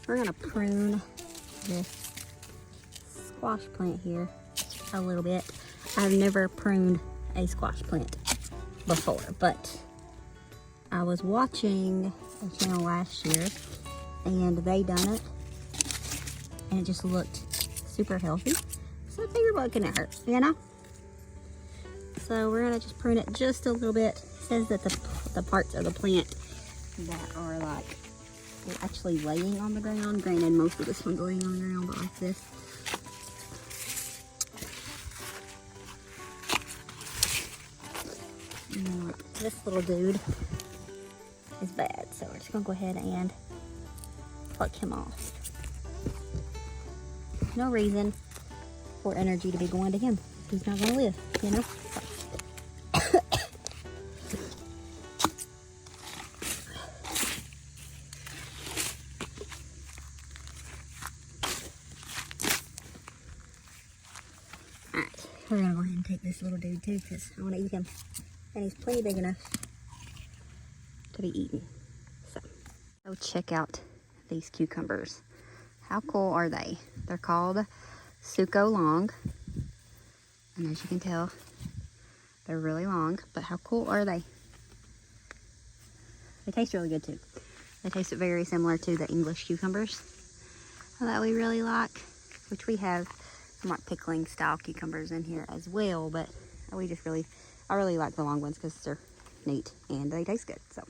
we're gonna prune this squash plant here a little bit. I've never pruned a squash plant before, but I was watching a channel last year and they done it and it just looked super healthy. So I figured what can it hurt, you know? So we're gonna just prune it just a little bit. It says that the parts of the plant that are like actually laying on the ground, granted most of this one's laying on the ground, but like this. And then like this little dude is bad, so we're just gonna go ahead and pluck him off. No reason for energy to be going to him. He's not gonna live, you know? Alright, we're gonna go ahead and take this little dude too, because I wanna eat him. And he's plenty big enough to be eaten. So, go check out these cucumbers. How cool are they? They're called Suco Long. And as you can tell, they're really long, but how cool are they? They taste really good too. They taste very similar to the English cucumbers that we really like, which we have some like pickling style cucumbers in here as well, but I really like the long ones because they're neat and they taste good. So.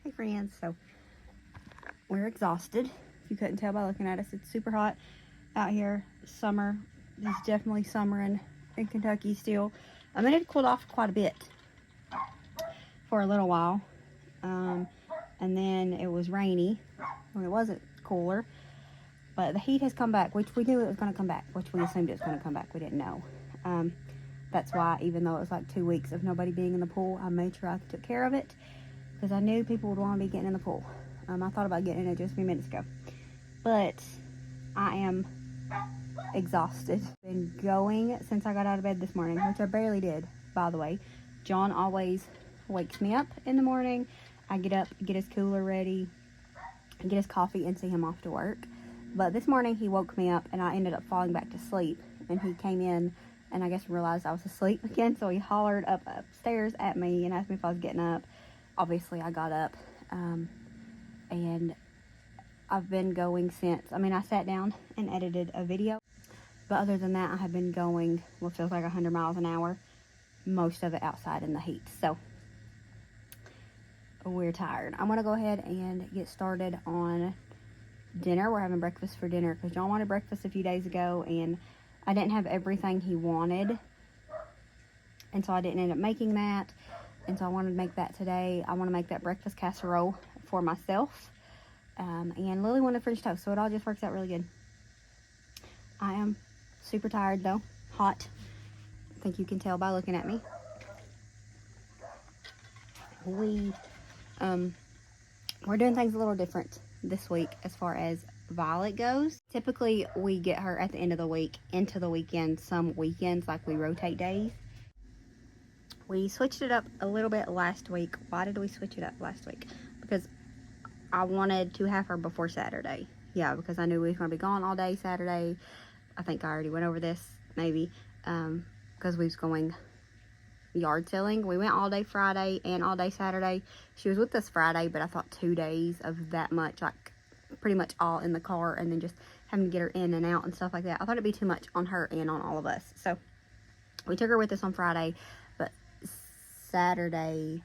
Hey friends, so we're exhausted. If you couldn't tell by looking at us, it's super hot out here. Summer is definitely summering in Kentucky still. I mean, it cooled off quite a bit for a little while. And then it was rainy when it wasn't cooler. But the heat has come back, which we knew it was going to come back, which we assumed it was going to come back. We didn't know. That's why, even though it was like 2 weeks of nobody being in the pool, I made sure I took care of it because I knew people would want to be getting in the pool. I thought about getting in it just a few minutes ago. But I am exhausted. Been going since I got out of bed this morning, which I barely did, by the way. John always wakes me up in the morning. I get up, get his cooler ready, get his coffee, and see him off to work. But this morning he woke me up and I ended up falling back to sleep. And he came in and I guess realized I was asleep again. So he hollered upstairs at me and asked me if I was getting up. Obviously I got up. And I've been going since. I mean, I sat down and edited a video. But other than that, I have been going what feels like 100 miles an hour. Most of it outside in the heat. So, we're tired. I'm going to go ahead and get started on dinner. We're having breakfast for dinner because John wanted breakfast a few days ago. And I didn't have everything he wanted. And so I didn't end up making that. And so I wanted to make that today. I want to make that breakfast casserole for myself. And Lily wanted French toast, so it all just works out really good. I am super tired though, hot. I think you can tell by looking at me. We're doing things a little different this week as far as Violet goes. Typically, we get her at the end of the week into the weekend. Some weekends, like we rotate days. We switched it up a little bit last week. Why did we switch it up last week? Because I wanted to have her before Saturday. Yeah, because I knew we was going to be gone all day Saturday. I think I already went over this, maybe. Because we was going yard selling. We went all day Friday and all day Saturday. She was with us Friday, but I thought 2 days of that much, like pretty much all in the car and then just having to get her in and out and stuff like that. I thought it'd be too much on her and on all of us. So we took her with us on Friday, but Saturday,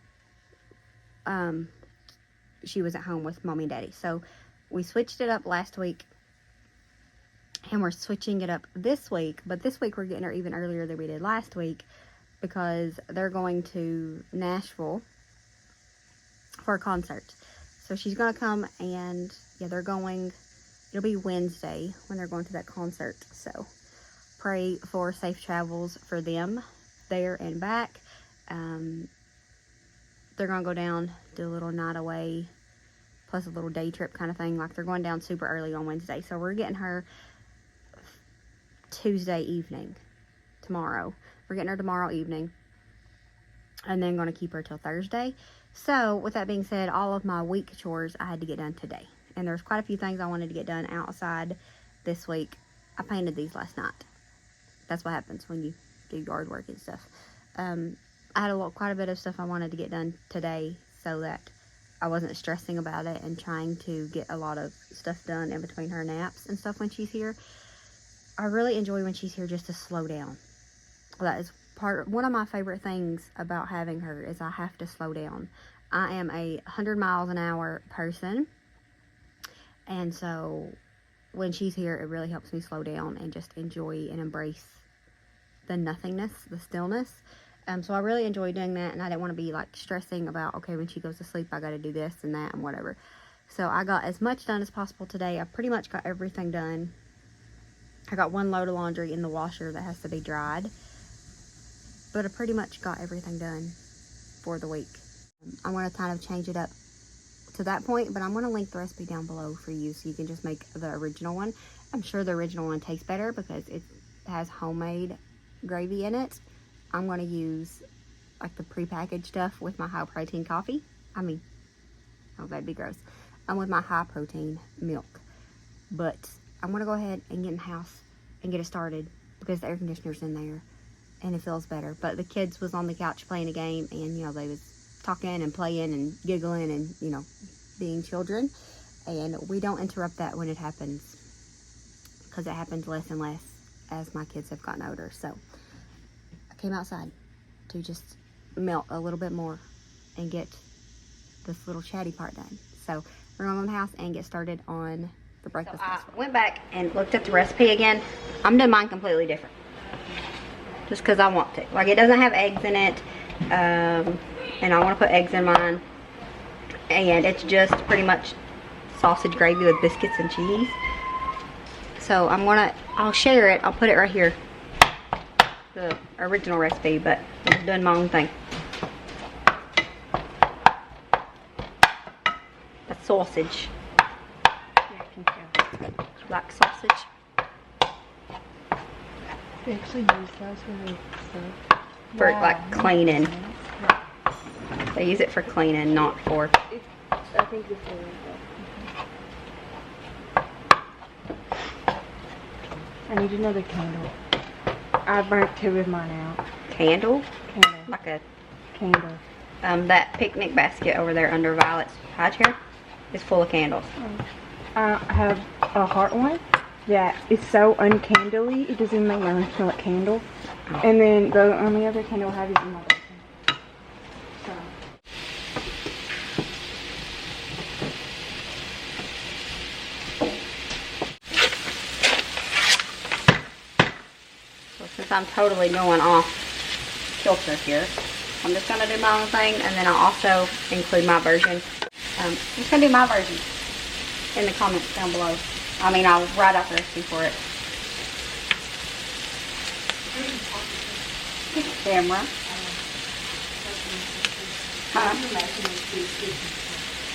she was at home with mommy and daddy. So we switched it up last week and we're switching it up this week, but this week we're getting her even earlier than we did last week because they're going to Nashville for a concert. So she's going to come and yeah, they're going, it'll be Wednesday when they're going to that concert. So pray for safe travels for them there and back. They're going to go down, do a little night away plus a little day trip kind of thing. Like, they're going down super early on Wednesday. So we're getting her Tuesday evening, tomorrow. We're getting her tomorrow evening. And then going to keep her till Thursday. So, with that being said, all of my week chores I had to get done today. And there's quite a few things I wanted to get done outside this week. I painted these last night. That's what happens when you do yard work and stuff. I had quite a bit of stuff I wanted to get done today so that I wasn't stressing about it and trying to get a lot of stuff done in between her naps and stuff when she's here. I really enjoy when she's here just to slow down. That is one of my favorite things about having her is I have to slow down. I am a 100 miles an hour person, and so when she's here, it really helps me slow down and just enjoy and embrace the nothingness, the stillness. So I really enjoy doing that, and I didn't want to be like stressing about, okay, when she goes to sleep, I got to do this and that and whatever. So I got as much done as possible today. I pretty much got everything done. I got one load of laundry in the washer that has to be dried. But I pretty much got everything done for the week. I want to kind of change it up to that point, but I'm going to link the recipe down below for you so you can just make the original one. I'm sure the original one tastes better because it has homemade gravy in it. I'm going to use like the prepackaged stuff with my high protein coffee. Oh, that'd be gross. I'm with my high protein milk. But I'm going to go ahead and get in the house and get it started because the air conditioner's in there. And it feels better. But the kids was on the couch playing a game, and you know, they was talking and playing and giggling and, you know, being children. And we don't interrupt that when it happens, because it happens less and less as my kids have gotten older. So I came outside to just melt a little bit more and get this little chatty part done. So we're going to the house and get started on the breakfast. So I went back and looked at the recipe again. I'm doing mine completely different. Just because I want to. Like, it doesn't have eggs in it. And I want to put eggs in mine. And it's just pretty much sausage gravy with biscuits and cheese. So I'll share it. I'll put it right here. The original recipe, but I'm doing my own thing. That's sausage. Yeah, I can tell. Black sausage. They actually use those when they serve. For like cleaning. They use it for cleaning, not for. I think this is. I need another candle. I burnt 2 of mine out. Candle? Candle. Like a candle. That picnic basket over there under Violet's high chair is full of candles. I have a heart one that is so uncandly, it doesn't even make my room smell like candle. Oh. And then the only other candle I have is in my bedroom. So since I'm totally going off kilter here, I'm just going to do my own thing, and then I'll also include my version. I'm just going to do my version in the comments down below. I'll write out the recipe for it. Camera.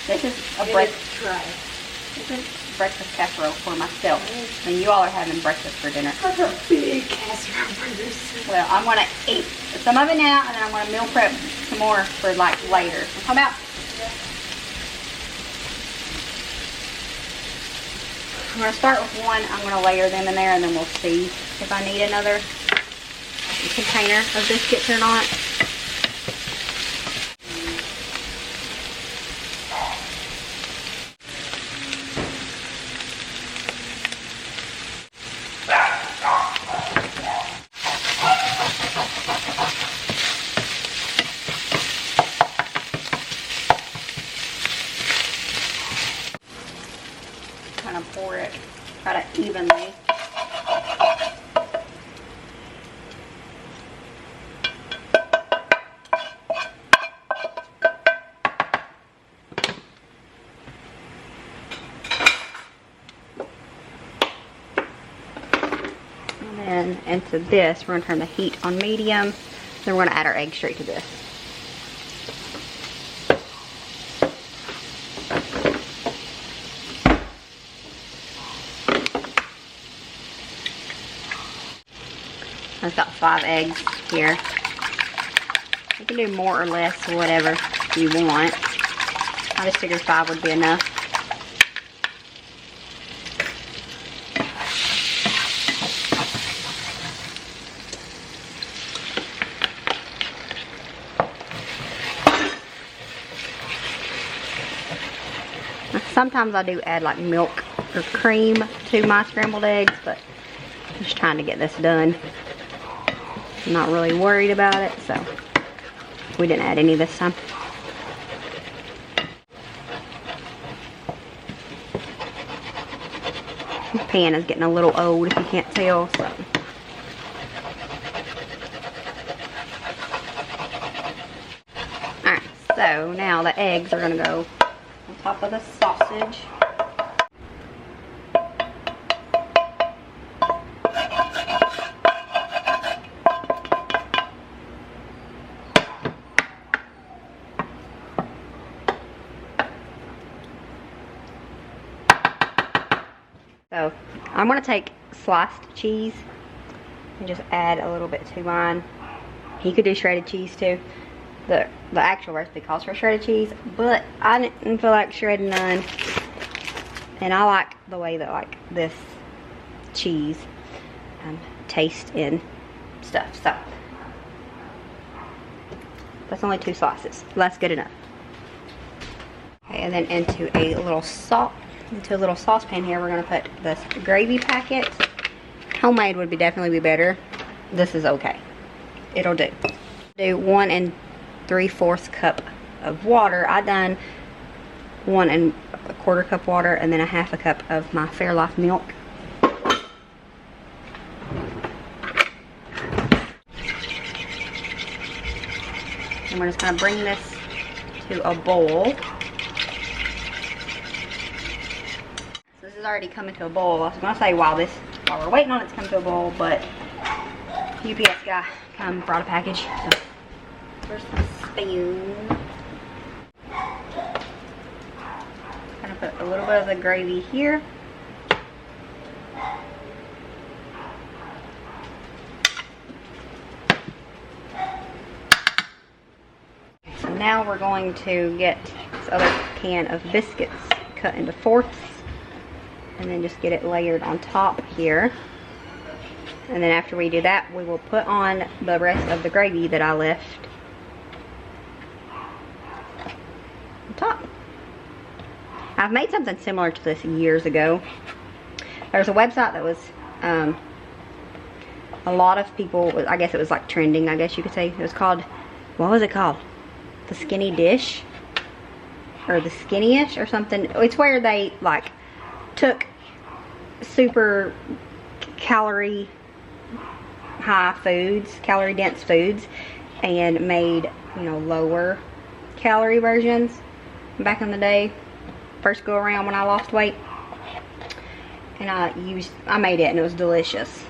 This is a breakfast casserole for myself. And you all are having breakfast for dinner. That's a big casserole for this. Well, I'm going to eat some of it now, and then I'm going to meal prep some more for like later. How about? I'm going to start with one. I'm going to layer them in there, and then we'll see if I need another container of biscuits or not. Kind of pour it kind of evenly. And then into this, we're going to turn the heat on medium. Then we're going to add our egg straight to this. I've got 5 eggs here. You can do more or less, whatever you want. I just figured 5 would be enough. Sometimes I do add like milk or cream to my scrambled eggs, but I'm just trying to get this done. I'm not really worried about it, so we didn't add any this time. The pan is getting a little old if you can't tell, so. Alright, so now the eggs are gonna go on top of the sausage. So I'm gonna take sliced cheese and just add a little bit to mine. You could do shredded cheese too. The actual recipe calls for shredded cheese, but I didn't feel like shredding none. And I like the way that like this cheese tastes in stuff. So that's only 2 slices. That's good enough. Okay, and then into a little saucepan here, we're gonna put this gravy packet. Homemade would definitely be better. This is okay. It'll do. Do 1 3/4 cup of water. I done 1 1/4 cup water and then a 1/2 cup of my Fairlife milk. And we're just gonna bring this to a boil. So this is already coming to a boil. I was gonna say while we're waiting on it to come to a boil, but UPS guy brought a package. So where's the spoon? I'm gonna put a little bit of the gravy here. So now we're going to get this other can of biscuits cut into 4ths and then just get it layered on top here. And then after we do that, we will put on the rest of the gravy that I left on top. I've made something similar to this years ago. There's a website that was, a lot of people, I guess it was like trending, I guess you could say. It was called, what was it called? The Skinny Dish? Or the Skinny-ish or something. It's where they like took super calorie high foods, calorie dense foods, and made, you know, lower calorie versions back in the day. First go around when I lost weight, and I made it and it was delicious.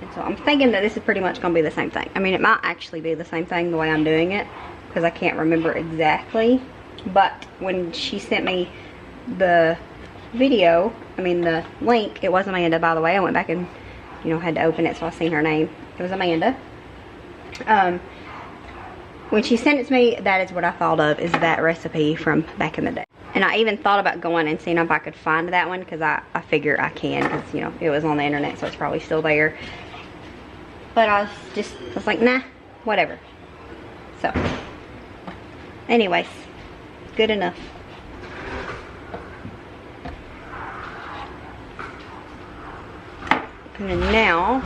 And so I'm thinking that this is pretty much gonna be the same thing. I mean, it might actually be the same thing the way I'm doing it, because I can't remember exactly. But when she sent me the video, I mean the link, it was Amanda, by the way. I went back and, you know, had to open it so I seen her name. It was Amanda. When she sent it to me, that is what I thought of, is that recipe from back in the day. And I even thought about going and seeing if I could find that one, because I figure I can, because, you know, it was on the internet, so it's probably still there. But I was like, nah, whatever. So, anyways, good enough. And now,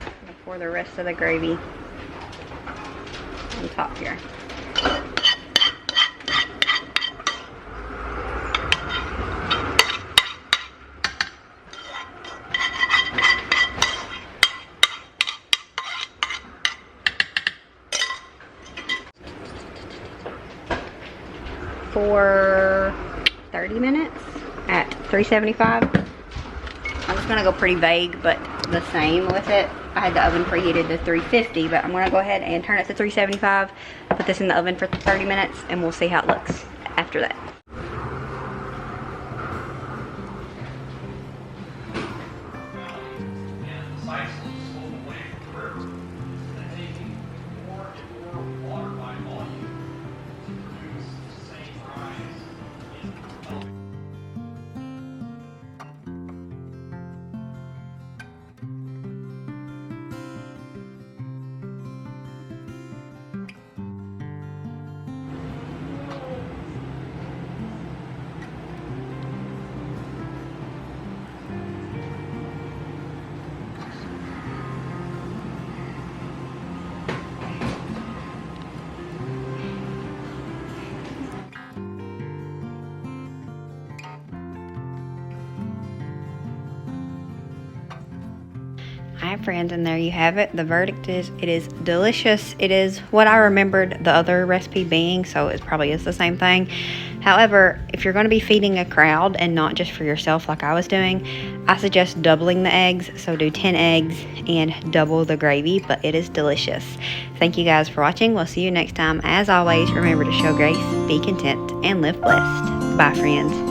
I'm gonna pour the rest of the gravy on top here. For 30 minutes at 375. I'm just gonna go pretty vague, but the same with it. I had the oven preheated to 350, but I'm gonna go ahead and turn it to 375, put this in the oven for 30 minutes, and we'll see how it looks after that. Alright friends, and there you have it. The verdict is it is delicious. It is what I remembered the other recipe being, so it probably is the same thing. However, if you're going to be feeding a crowd and not just for yourself like I was doing, I suggest doubling the eggs. So do 10 eggs and double the gravy, but it is delicious. Thank you guys for watching. We'll see you next time. As always, remember to show grace, be content, and live blessed. Bye friends.